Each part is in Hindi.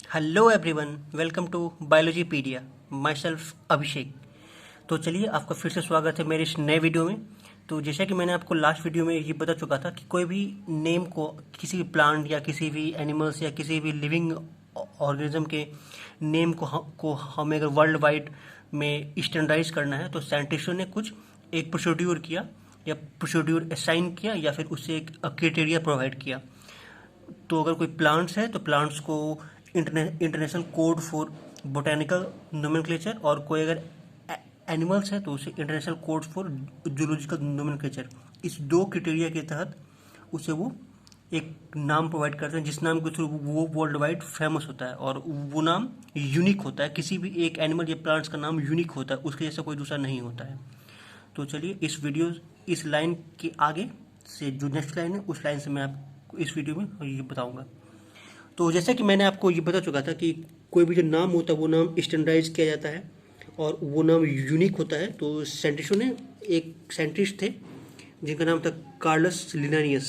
Hello everyone, welcome to Biologypedia. My self Abhishek. तो चलिए, आपका फिर से स्वागत है मेरे इस नए वीडियो में। तो जैसा कि मैंने आपको लास्ट वीडियो में ये बता चुका था कि कोई भी नेम को किसी भी प्लांट या किसी भी एनिमल्स या किसी भी लिविंग ऑर्गेनिज्म के नेम को हमें अगर वर्ल्ड वाइड में स्टैंडर्डाइज करना है तो साइंटिस्टों ने कुछ एक प्रोसीड्यूर किया या प्रोसीड्यूर असाइन किया या फिर उससे एक क्राइटेरिया प्रोवाइड किया। तो अगर कोई प्लांट्स है तो प्लांट्स को international code for botanical nomenclature, और कोई अगर एनिमल्स है तो उसे international code for zoological nomenclature. इस दो क्राइटेरिया के तहत उसे वो एक नाम प्रोवाइड करते हैं जिस नाम के थ्रू वो वर्ल्ड वाइड फेमस होता है, और वो नाम यूनिक होता है। किसी भी एक एनिमल या प्लांट्स का नाम यूनिक होता है, उसके जैसा कोई दूसरा नहीं होता है। तो चलिए, इस लाइन के आगे से जो नेक्स्ट लाइन है उस लाइन से मैं आपको इस वीडियो में ये बताऊंगा। तो जैसा कि मैंने आपको ये बता चुका था कि कोई भी जो नाम होता है वो नाम स्टैंडर्डाइज किया जाता है और वो नाम यूनिक होता है। तो साइंटिस्टों ने, एक साइंटिस्ट थे जिनका नाम था कार्लस लिनानियस,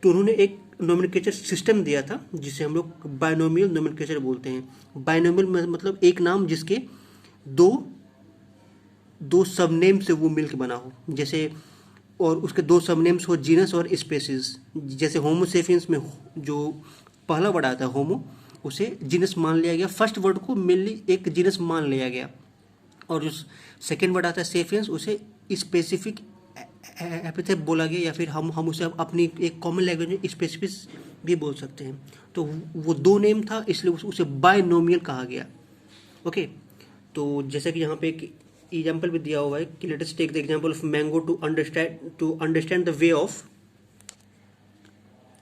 तो उन्होंने एक नोमेनक्लेचर सिस्टम दिया था जिसे हम लोग बायनोमियल नोमेनक्लेचर बोलते हैं। बायनोमियल मतलब एक नाम जिसके दो दो सब नेम से वो मिलकर बना हो, जैसे, और उसके दो सब नेम्स हो जीनस और स्पेसीज। जैसे होमोसेपियंस में जो पहला वर्ड आता है होमो, उसे जीनस मान लिया गया, फर्स्ट वर्ड को मेनली एक जीनस मान लिया गया, और जो सेकेंड वर्ड आता है सेपियंस उसे स्पेसिफिक एपिथेट बोला गया, या फिर हम उसे अपनी एक कॉमन लैंग्वेज में स्पेसिफिक भी बोल सकते हैं। तो वो दो नेम था, इसलिए उसे बायनोमियल कहा गया। ओके, तो जैसे कि यहाँ पे एक एग्जाम्पल भी दिया हुआ है कि let us take the example of mango to understand the way of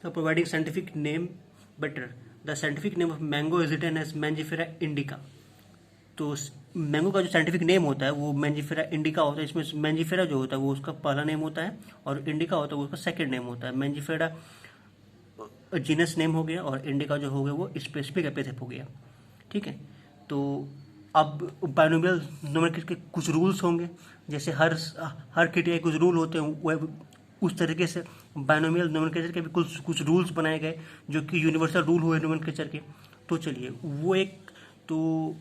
providing scientific name better. The scientific name of mango is written as Mangifera indica. तो मैंगो का जो साइंटिफिक नेम होता है वो मैंजिफेरा इंडिका होता है। इसमें मैंजिफेरा जो होता है वो उसका पहला नेम होता है और इंडिका होता है वो उसका सेकेंड नेम होता है। मैंजिफेरा जीनस नेम हो गया और इंडिका जो हो गया वो स्पेसिफिक एपिथेट हो गया। ठीक है, तो अब बायनोमियल नोमेनक्लेचर के कुछ रूल्स होंगे, जैसे हर क्राइटेरिया के कुछ रूल होते हैं, वह उस तरीके से बायनोमियल नोमेनक्लेचर के भी कुछ रूल्स बनाए गए जो कि यूनिवर्सल रूल हुए नोमेनक्लेचर के। तो चलिए, वो एक, तो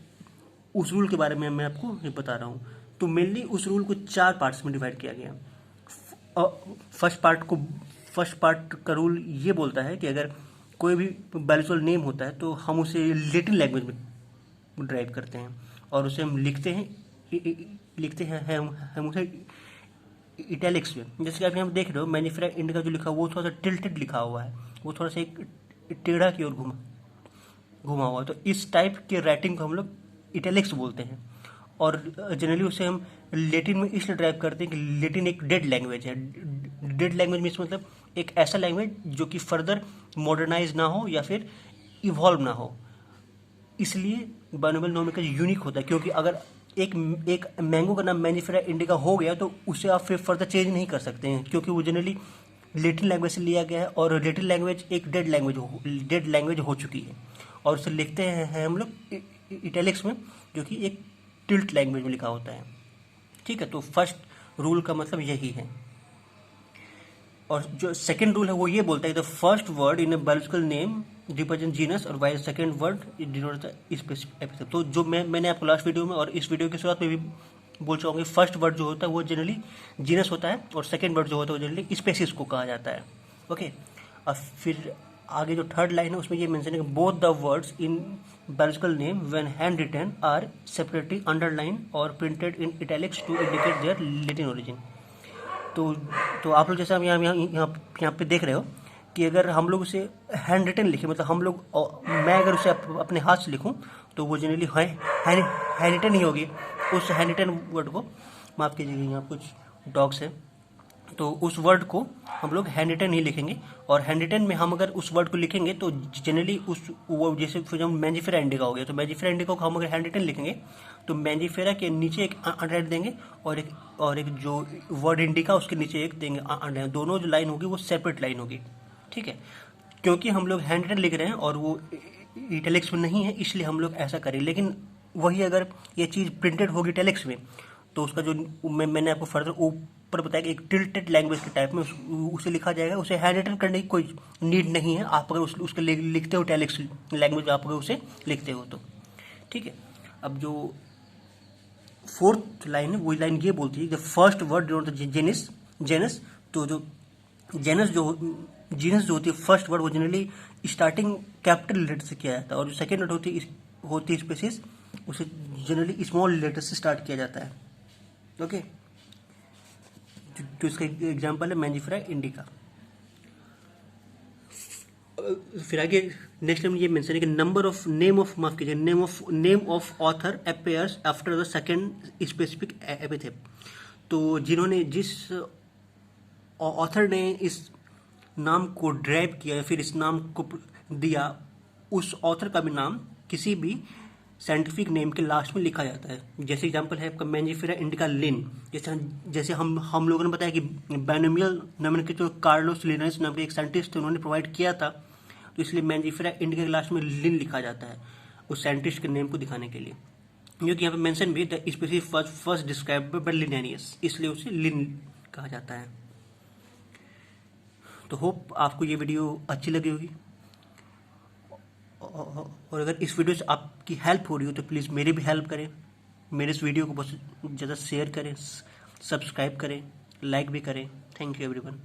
उस रूल के बारे में मैं आपको ये बता रहा हूँ। तो मेनली उस रूल को 4 पार्ट्स में डिवाइड किया गया। फर्स्ट पार्ट का रूल ये बोलता है कि अगर कोई भी बायोलॉजिकल नेम होता है तो हम उसे लैटिन लैंग्वेज में ड्राइव करते हैं और उसे हम लिखते हैं हम उसे इटैलिक्स में। जैसे कि आप यहाँ देख रहे हो, मैनिफेरा इंडिका जो लिखा हुआ वो थोड़ा सा टिल्टेड लिखा हुआ है, वो थोड़ा सा एक टेढ़ा की ओर घुमा हुआ है। तो इस टाइप के राइटिंग को हम लोग इटैलिक्स बोलते हैं, और जनरली उसे हम लेटिन में इसलिए ड्राइव करते हैं कि लेटिन एक डेड लैंग्वेज है। डेड लैंग्वेज मीन्स मतलब एक ऐसा लैंग्वेज जो कि फर्दर मॉडर्नाइज ना हो या फिर इवॉल्व ना हो। इसलिए बायनोमियल नोमेनक्लेचर यूनिक होता है, क्योंकि अगर एक मैंगो का नाम मैंजिफेरा इंडिका हो गया तो उसे आप फिर फर्दर चेंज नहीं कर सकते हैं, क्योंकि वो जनरली लेटिन लैंग्वेज से लिया गया है और लेटिन लैंग्वेज एक डेड लैंग्वेज हो चुकी है, और उसे लिखते हैं हम लोग इटैलिक्स में, जो कि एक टिल्ट लैंग्वेज में लिखा होता है। ठीक है, तो फर्स्ट रूल का मतलब यही है। और जो सेकेंड रूल है वो ये बोलता है the first word in a biological name represent genus और while second word denotes the specific epithet. तो जो मैंने आपको लास्ट वीडियो में और इस वीडियो की शुरुआत में भी बोल चाहूँगी, फर्स्ट वर्ड जो होता है वो जनरली जीनस होता है और सेकेंड वर्ड जो होता है वो जनरली स्पेसीज को कहा जाता है। ओके, और फिर आगे जो थर्ड लाइन है उसमें ये मेंशन है कि both the words in biological name when hand written are separately underline और printed in italics to indicate their Latin origin. तो आप लोग जैसे हम यहाँ पे देख रहे हो कि अगर हम लोग उसे हैंड रिटन लिखें, मतलब हम लोग, मैं अगर उसे अपने हाथ से लिखूं तो वो जनरली हैंड रिटन ही होगी। उस हैंड रिटन वर्ड को, माफ़ कीजिएगा यहाँ कुछ डॉग्स है, तो उस वर्ड को हम लोग हैंड रिटन ही लिखेंगे। और हैंड रिटन में हम अगर उस वर्ड को लिखेंगे तो जनरली वो जैसे फिर हम मैंजिफेरा इंडिका हो गया, तो मैंजिफेरा इंडिका को हम अगर हैंड रिटन लिखेंगे तो मैंजिफेरा के नीचे एक अंडरलाइन देंगे और एक जो वर्ड इंडिका उसके नीचे एक देंगे अंडरलाइन। दोनों जो लाइन होगी वो सेपरेट लाइन होगी। ठीक है, क्योंकि हम लोग हैंड रिटन लिख रहे हैं और वो इटैलिक्स में नहीं है, इसलिए हम लोग ऐसा करें। लेकिन वही अगर ये चीज़ प्रिंटेड होगी इटैलिक्स में तो उसका जो मैंने आपको फर्दर ऊपर बताया कि एक टिल्टेड लैंग्वेज के टाइप में उसे लिखा जाएगा। उसे हैंड रिटन करने की कोई नीड नहीं है। आप अगर उसके लिखते हो टैलिक्स लैंग्वेज, आप अगर उसे लिखते हो तो ठीक है। अब जो फोर्थ लाइन है वही लाइन ये बोलती है the first word denote the genus. तो जो जेनस जो जीनस जो होती है फर्स्ट वर्ड, वो जनरली स्टार्टिंग कैपिटल लेटर से किया जाता है, और जो सेकेंड वर्ड होती है स्पेसिस, उसे जनरली स्मॉल लेटर से स्टार्ट किया जाता है। ओके, तो इसका एग्जाम्पल है मैंजिफेरा इंडिका। फिर आगे नेक्स्ट टाइम ये मेंशन है कि नंबर ऑफ माफ कीजिए name of author appears after the second specific epithet. तो जिन्होंने जिस ऑथर ने इस नाम को ड्राइव किया या फिर इस नाम को दिया, उस ऑथर का भी नाम किसी भी साइंटिफिक नेम के लास्ट में लिखा जाता है। जैसे एग्जांपल है आपका मैंजिफेरा इंडिका लिन। जैसे हम लोगों ने बताया कि बाइनोमियल नोमेनक्लेचर कार्लोस लिनस नाम के एक साइंटिस्ट थे, उन्होंने प्रोवाइड किया था, तो इसलिए मैंजिफेरा इंडिका के लास्ट में लिन लिखा जाता है उस साइंटिस्ट के नेम को दिखाने के लिए। क्योंकि यहाँ पे मेंशन भी the species first described by Linnaeus, इसलिए उसे लिन कहा जाता है। तो होप आपको ये वीडियो अच्छी लगी होगी, और अगर इस वीडियो से आपकी हेल्प हो रही हो तो प्लीज़ मेरी भी हेल्प करें, मेरे इस वीडियो को बहुत ज़्यादा शेयर करें, सब्सक्राइब करें, लाइक भी करें। Thank you everyone.